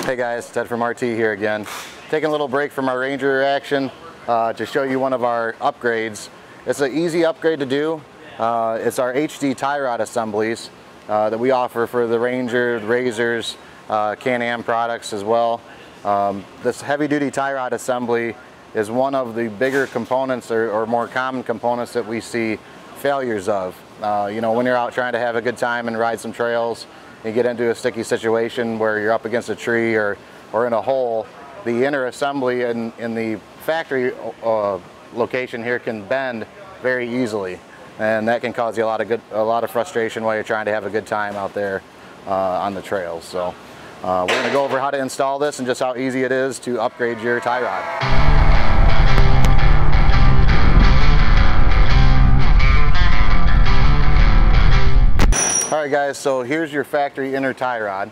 Hey guys, Ted from RT here again. Taking a little break from our Ranger action to show you one of our upgrades. It's an easy upgrade to do. It's our HD tie rod assemblies that we offer for the Ranger, the Razors, Can-Am products as well. This heavy duty tie rod assembly is one of the bigger components or more common components that we see failures of. You know, when you're out trying to have a good time and ride some trails, you get into a sticky situation where you're up against a tree or in a hole, the inner assembly in the factory location here can bend very easily, and that can cause you a lot of frustration while you're trying to have a good time out there on the trails. So we're going to go over how to install this and just how easy it is to upgrade your tie rod. Alright guys, so here's your factory inner tie rod.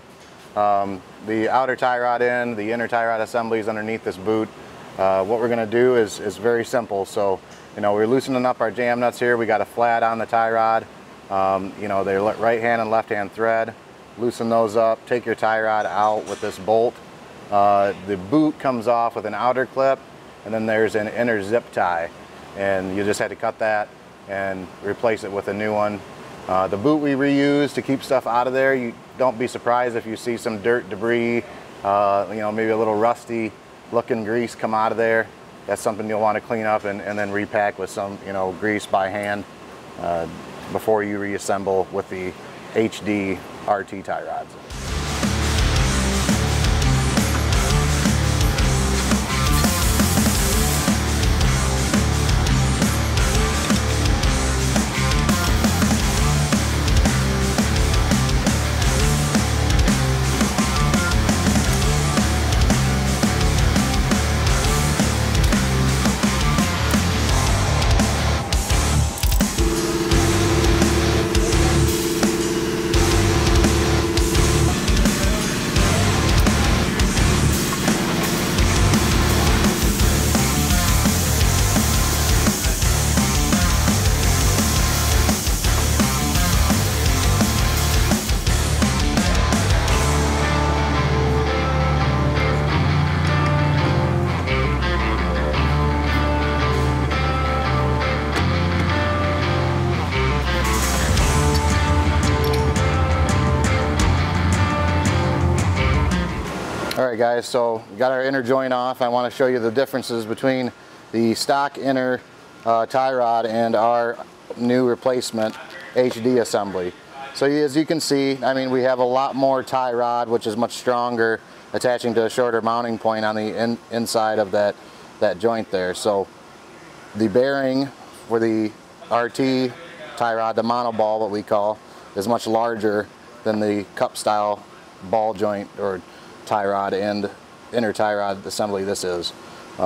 The outer tie rod in, the inner tie rod assembly is underneath this boot. What we're going to do is very simple. So, you know, we're loosening up our jam nuts here. We got a flat on the tie rod. You know, they're right hand and left hand thread. Loosen those up, take your tie rod out with this bolt. The boot comes off with an outer clip, and then there's an inner zip tie. And you just had to cut that and replace it with a new one. The boot we reuse to keep stuff out of there. You don't be surprised if you see some dirt, debris, you know, maybe a little rusty looking grease come out of there. That's something you'll want to clean up and then repack with some, you know, grease by hand before you reassemble with the HD RT tie rods. Alright guys, so we got our inner joint off. I want to show you the differences between the stock inner tie rod and our new replacement HD assembly. So as you can see, I mean, we have a lot more tie rod, which is much stronger, attaching to a shorter mounting point on the inside of that joint there. So the bearing for the RT tie rod, the mono ball, what we call, is much larger than the cup style ball joint or tie rod and inner tie rod assembly this is. You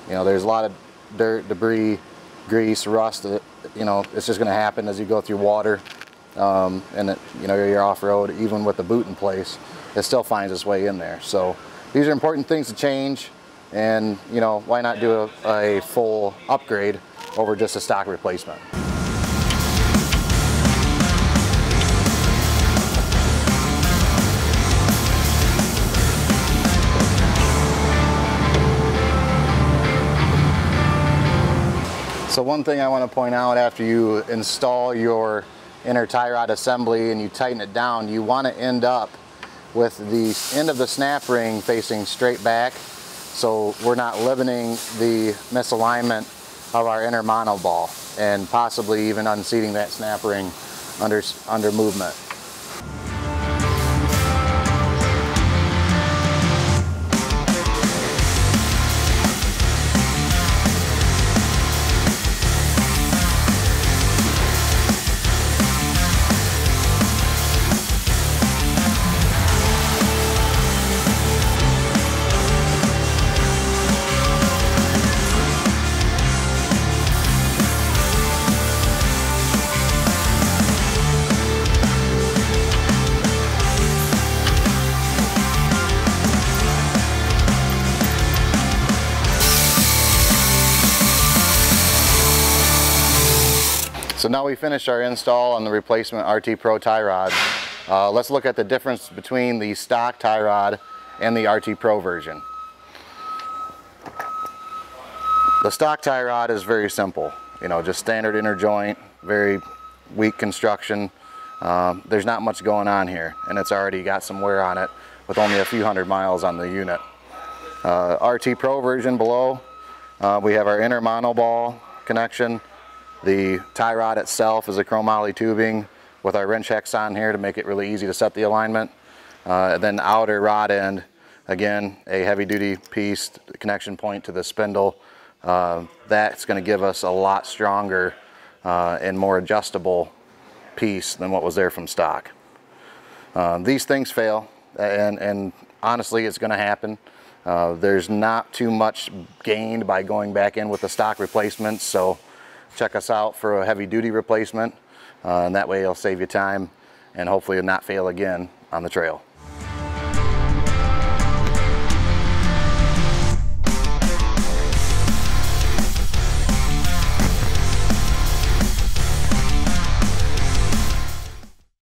know, there's a lot of dirt, debris, grease, rust that, you know, it's just going to happen as you go through water and you know, you're off-road. Even with the boot in place, it still finds its way in there. So these are important things to change, and you know, why not do a full upgrade over just a stock replacement. So one thing I want to point out, after you install your inner tie rod assembly and you tighten it down, you want to end up with the end of the snap ring facing straight back, so we're not limiting the misalignment of our inner mono ball and possibly even unseating that snap ring under movement. So now we finished our install on the replacement RT Pro tie rod. Let's look at the difference between the stock tie rod and the RT Pro version. The stock tie rod is very simple, you know, just standard inner joint, very weak construction. There's not much going on here, and it's already got some wear on it with only a few hundred miles on the unit. RT Pro version below, we have our inner monoball connection. The tie rod itself is a chromoly tubing with our wrench hex on here to make it really easy to set the alignment. Then the outer rod end, again, a heavy duty piece, connection point to the spindle. That's going to give us a lot stronger and more adjustable piece than what was there from stock. These things fail, and honestly it's going to happen. There's not too much gained by going back in with the stock replacements, so check us out for a heavy duty replacement, and that way it'll save you time and hopefully not fail again on the trail.